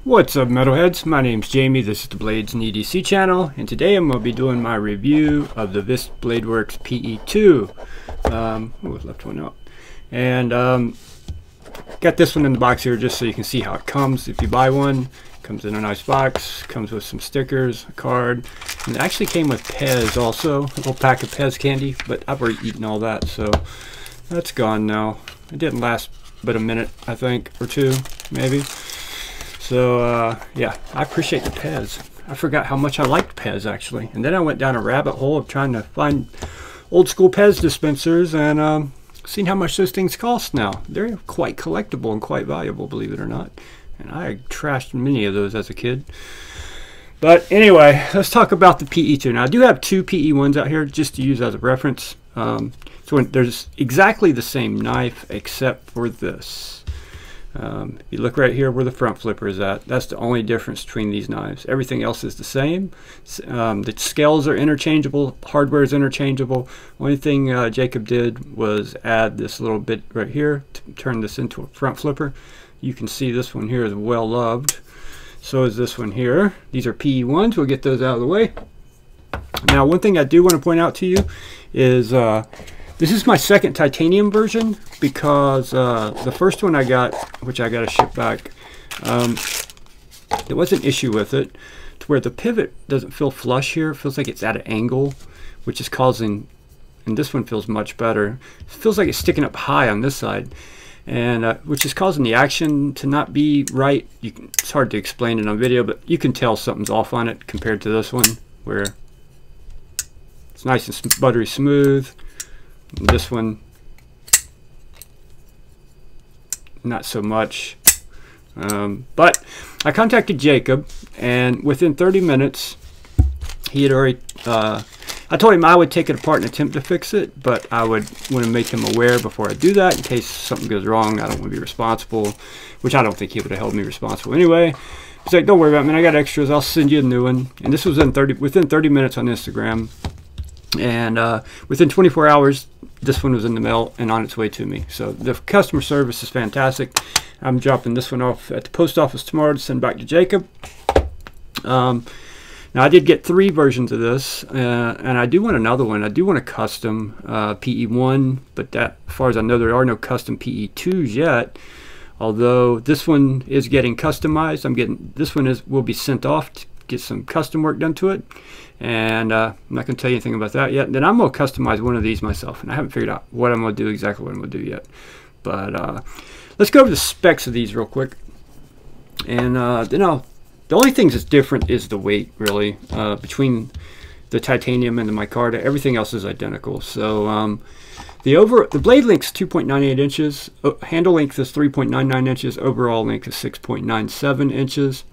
What's up, metalheads? My name's Jamie. This is the Blades and EDC channel, and today I'm going to be doing my review of the Qvist Bladeworks PE2. Left one out. And got this one in the box here just so you can see how it comes. If you buy one, it comes in a nice box, comes with some stickers, a card, and it actually came with Pez also, a little pack of Pez candy, but I've already eaten all that, so that's gone now. It didn't last but a minute, I think, or two, maybe. So yeah, I appreciate the Pez. I forgot how much I liked Pez actually, and then I went down a rabbit hole of trying to find old school Pez dispensers and seen how much those things cost now. They're quite collectible and quite valuable, believe it or not. And I trashed many of those as a kid. But anyway, let's talk about the PE2. Now I do have two PE1s out here just to use as a reference. So there's exactly the same knife except for this. If you look right here where the front flipper is at, that's the only difference between these knives. Everything else is the same. The scales are interchangeable, hardware is interchangeable. Only thing Jacob did was add this little bit right here to turn this into a front flipper. You can see this one here is well loved. So is this one here. These are PE1s. We'll get those out of the way. Now, one thing I do want to point out to you is this is my second titanium version because the first one I got, which I got to ship back, there was an issue with it to where the pivot doesn't feel flush here. It feels like it's at an angle, which is causing, and this one feels much better. It feels like it's sticking up high on this side, and which is causing the action to not be right. It's hard to explain it on video, but you can tell something's off on it compared to this one, where it's nice and buttery smooth. This one, not so much. But I contacted Jacob, and within 30 minutes, he had already, I told him I would take it apart and attempt to fix it, but I would want to make him aware before I do that in case something goes wrong. I don't want to be responsible, which I don't think he would have held me responsible anyway. He's like, don't worry about it, man, I got extras, I'll send you a new one. And this was within 30 minutes on Instagram. And within 24 hours, this one was in the mail and on its way to me. So the customer service is fantastic. I'm dropping this one off at the post office tomorrow to send back to Jacob. Now I did get 3 versions of this, and I do want another one. I do want a custom PE1, but that, as far as I know, there are no custom PE2s yet. Although this one is getting customized. This one will be sent off to get some custom work done to it. And I'm not going to tell you anything about that yet. Then I'm going to customize one of these myself, and I haven't figured out what I'm going to do, exactly what I'm going to do yet. But let's go over the specs of these real quick. And the only thing that's different is the weight, really, between the titanium and the micarta. Everything else is identical. So the blade length is 2.98 inches, handle length is 3.99 inches, overall length is 6.97 inches.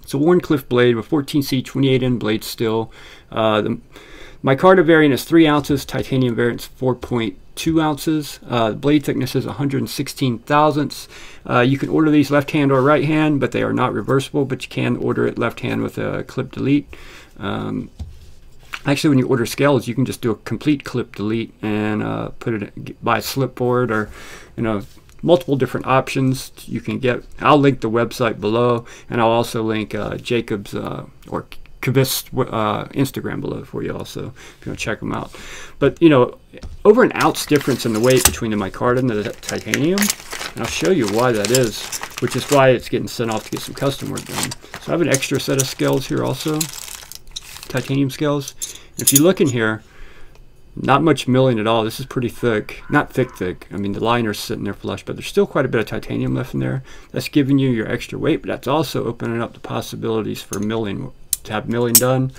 It's a Wharncliffe blade with 14C 28N blade steel. The micarta variant is 3 ounces, titanium variant is 4.2 ounces. The blade thickness is 116 thousandths. You can order these left hand or right hand, but they are not reversible, but you can order it left hand with a clip delete. Actually, when you order scales, you can just do a complete clip delete and buy a slip board, or multiple different options you can get. I'll link the website below, and I'll also link Jacob's or Qvist Instagram below for you also, if you want to check them out. But over an ounce difference in the weight between the micarta and the titanium, and I'll show you why that is, which is why it's getting sent off to get some custom work done. So I have an extra set of scales here also, titanium scales. And if you look in here, not much milling at all. This is pretty thick. Not thick. I mean, the liner's sitting there flush, but there's still quite a bit of titanium left in there. That's giving you your extra weight, but that's also opening up the possibilities for milling, to have milling done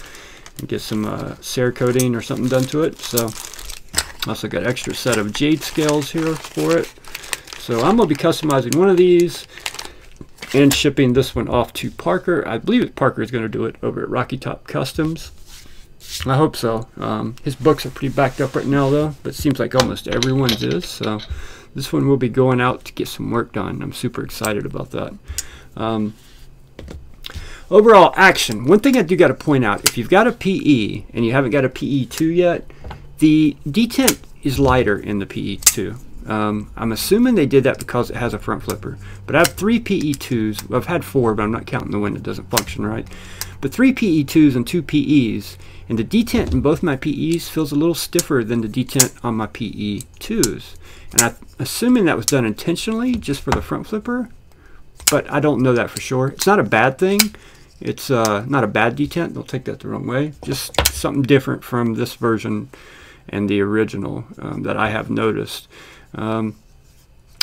and get some Cerakoting or something done to it. So also got an extra set of jade scales here for it. So I'm going to be customizing one of these and shipping this one off to Parker. I believe Parker is going to do it over at Rocky Top Customs. I hope so. His books are pretty backed up right now though, but it seems like almost everyone's is. So this one will be going out to get some work done. I'm super excited about that. Overall action. One thing I do got to point out, if you've got a PE and you haven't got a PE2 yet, the detent is lighter in the PE2. I'm assuming they did that because it has a front flipper. But I have 3 PE2s. I've had 4, but I'm not counting the one that doesn't function right. But 3 PE2s and 2 PEs, and the detent in both my PEs feels a little stiffer than the detent on my PE2s. And I'm assuming that was done intentionally just for the front flipper, but I don't know that for sure. It's not a bad thing. It's not a bad detent. Don't take that the wrong way. Just something different from this version and the original that I have noticed. The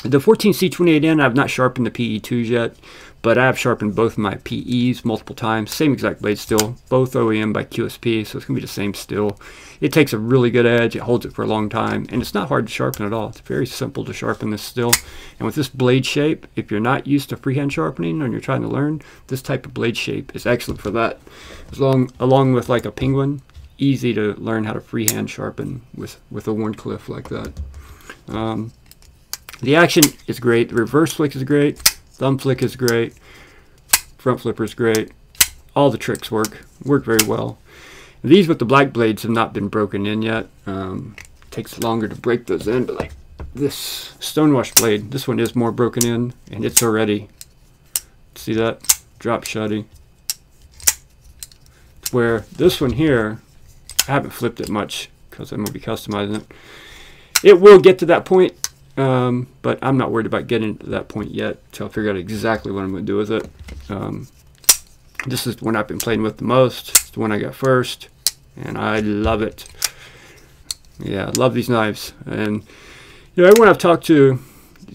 14C28N, I've not sharpened the PE2s yet, but I have sharpened both my PEs multiple times. Same exact blade steel, both OEM by QSP, so it's going to be the same steel. It takes a really good edge, it holds it for a long time, and it's not hard to sharpen at all. It's very simple to sharpen this steel. And with this blade shape, if you're not used to freehand sharpening and you're trying to learn, this type of blade shape is excellent for that. Along with like a penguin, easy to learn how to freehand sharpen with a Wharncliffe like that. The action is great, the reverse flick is great, thumb flick is great, front flipper is great. All the tricks work very well. These with the black blades have not been broken in yet. Takes longer to break those in, but like this stonewash blade, this one is more broken in, and it's already, see that? Drop shutty. Where this one here, I haven't flipped it much because I'm going to be customizing it. It will get to that point, but I'm not worried about getting to that point yet until I figure out exactly what I'm going to do with it. This is the one I've been playing with the most. It's the one I got first, and I love it. Yeah, I love these knives. And you know, everyone I've talked to,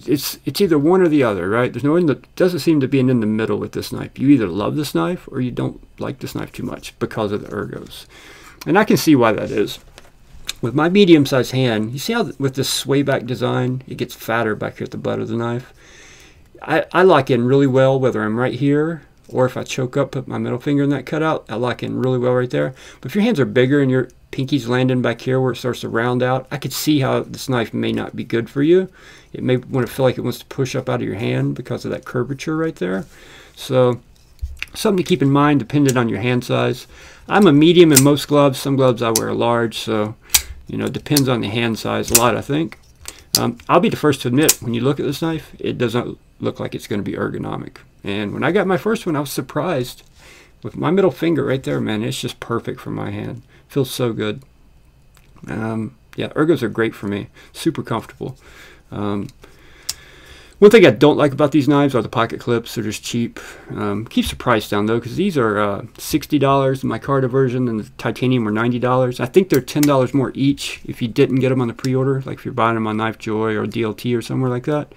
it's either one or the other, right? There's no doesn't seem to be an in the middle with this knife. You either love this knife or you don't like this knife too much because of the ergos. And I can see why that is. With my medium-sized hand, you see how with this sway back design, it gets fatter back here at the butt of the knife. I lock in really well whether I'm right here or if I choke up, put my middle finger in that cutout, I lock in really well right there. But if your hands are bigger and your pinky's landing back here where it starts to round out, I could see how this knife may not be good for you. It may want to feel like it wants to push up out of your hand because of that curvature right there. So something to keep in mind depending on your hand size. I'm a medium in most gloves. Some gloves I wear a large, so you know, it depends on the hand size a lot, I think. I'll be the first to admit, when you look at this knife, it doesn't look like it's going to be ergonomic. And when I got my first one, I was surprised. With my middle finger right there, man, it's just perfect for my hand. Feels so good. Yeah, ergos are great for me. Super comfortable. One thing I don't like about these knives are the pocket clips. They're just cheap. Keeps the price down though, because these are $60 in my Micarta version, and the titanium are $90. I think they're $10 more each if you didn't get them on the pre-order, like if you're buying them on Knife Joy or DLT or somewhere like that.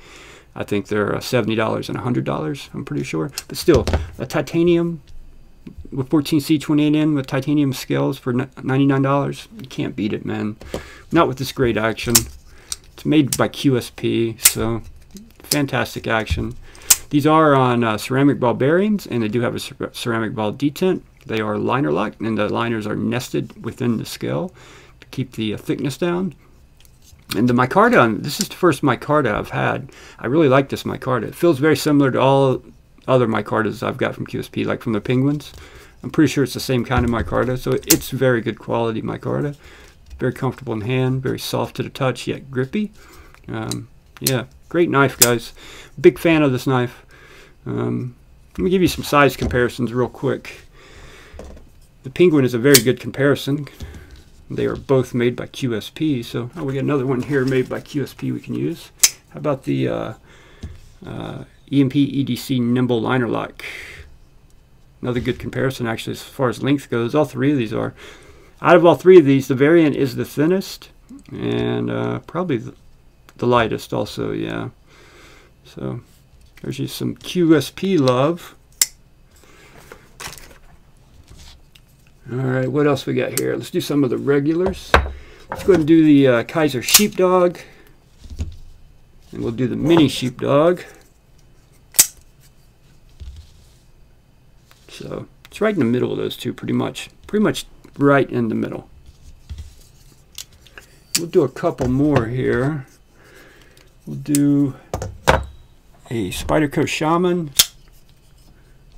I think they're $70 and $100, I'm pretty sure. But still, a titanium with 14C28N with titanium scales for $99, you can't beat it, man. Not with this great action. It's made by QSP, so fantastic action. These are on ceramic ball bearings, and they do have a ceramic ball detent. They are liner locked, and the liners are nested within the scale to keep the thickness down. And the micarta, this is the first micarta I've had. I really like this micarta. It feels very similar to all other micartas I've got from QSP, like from the Penguins. I'm pretty sure it's the same kind of micarta, so it's very good quality micarta. Very comfortable in hand, very soft to the touch, yet grippy. Yeah, great knife, guys. Big fan of this knife. Let me give you some size comparisons real quick. The Penguin is a very good comparison. They are both made by QSP, so we got another one here made by QSP we can use. How about the EMP EDC Nimble Liner Lock? Another good comparison, actually, as far as length goes. All three of these are. Out of all three of these, the variant is the thinnest, and probably the lightest also, yeah. So there's just some QSP love. Alright, what else we got here? Let's do some of the regulars. Let's go ahead and do the Kaiser Sheepdog. And we'll do the Mini Sheepdog. So it's right in the middle of those two, pretty much. Pretty much right in the middle. We'll do a couple more here. We'll do a Spyderco Shaman,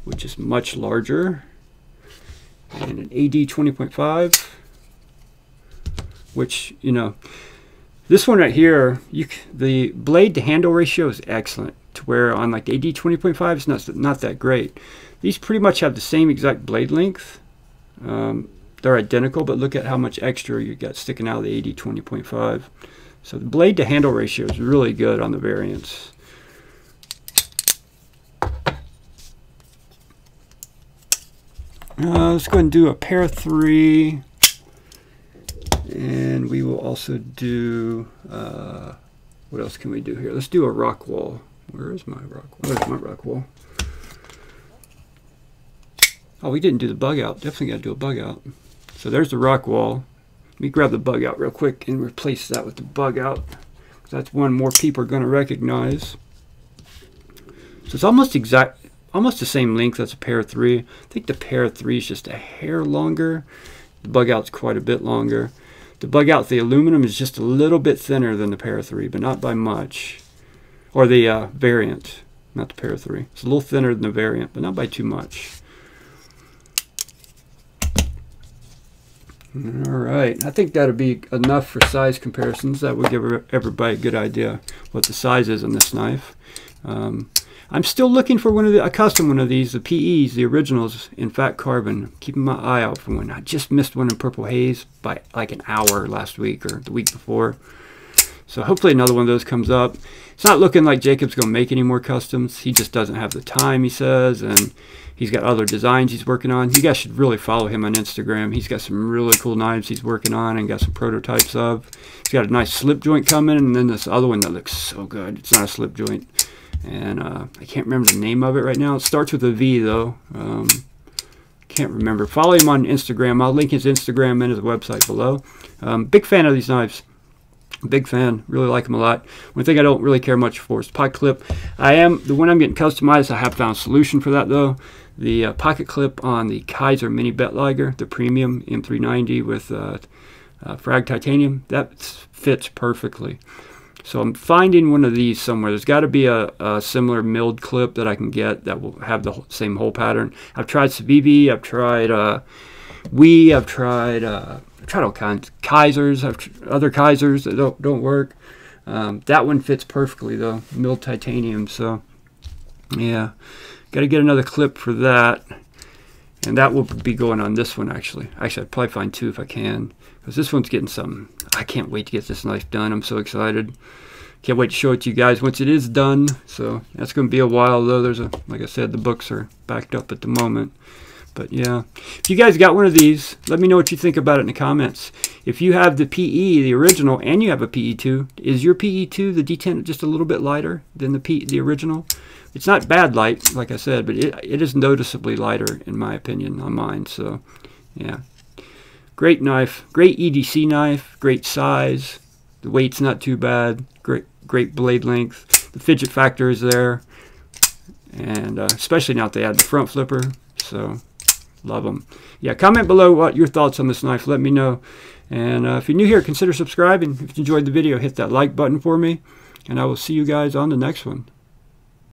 which is much larger, and an AD 20.5, which, you know, This one right here, the blade to handle ratio is excellent, to where on like the AD 20.5 it's not that great. These pretty much have the same exact blade length. They're identical, but look at how much extra you got sticking out of the AD 20.5. So the blade to handle ratio is really good on the variants. Let's go ahead and do a pair 3. And we will also do, what else can we do here? Let's do a rock wall. Where is my rock wall? Where's my rock wall? Oh, we didn't do the bug out. Definitely got to do a bug out. So there's the rock wall. Let me grab the bug out real quick and replace that with the bug out. That's one more people are going to recognize. So it's almost the same length as a pair 3. I think the pair 3 is just a hair longer. The bug out's quite a bit longer. The bug out, the aluminum is just a little bit thinner than the pair 3, but not by much. Or the variant, not the pair 3. It's a little thinner than the variant, but not by too much. Alright, I think that'll be enough for size comparisons. That will give everybody a good idea what the size is on this knife. I'm still looking for a custom one of these, the PEs, the originals in fat carbon. Keeping my eye out for one. I just missed one in purple haze by like an hour last week or the week before. So hopefully another one of those comes up. It's not looking like Jacob's going to make any more customs. He just doesn't have the time, he says, and he's got other designs he's working on. You guys should really follow him on Instagram. He's got some really cool knives he's working on and got some prototypes of. He's got a nice slip joint coming, and then this other one that looks so good. It's not a slip joint. And I can't remember the name of it right now. It starts with a V though. Can't remember. Follow him on Instagram. I'll link his Instagram and his website below. Big fan of these knives. Big fan. Really like them a lot. One thing I don't really care much for is pocket clip. The one I'm getting customized, I have found a solution for that though. The pocket clip on the Kaiser Mini Bettlager, the premium M390 with frag titanium, that fits perfectly. So I'm finding one of these somewhere. There's got to be a similar milled clip that I can get that will have the same hole pattern. I've tried Civivi, I've tried Wiha, I've tried all kinds. Kaisers, other Kaisers that don't work. That one fits perfectly though, milled titanium. So yeah, got to get another clip for that, and that will be going on this one actually. Actually, I'd probably find 2 if I can, because this one's getting some. I can't wait to get this knife done. I'm so excited. Can't wait to show it to you guys once it is done. So that's going to be a while though. Like I said, the books are backed up at the moment. But yeah, if you guys got one of these, let me know what you think about it in the comments. If you have the PE, the original, and you have a PE2, is your PE2, the D10, just a little bit lighter than the original? It's not bad light, like I said, but it is noticeably lighter in my opinion on mine. So yeah. Great knife, great EDC knife, great size. The weight's not too bad. Great blade length. The fidget factor is there, and especially now that they add the front flipper. So love them. Yeah, comment below what your thoughts on this knife. Let me know. And if you're new here, consider subscribing. If you enjoyed the video, hit that like button for me, and I will see you guys on the next one.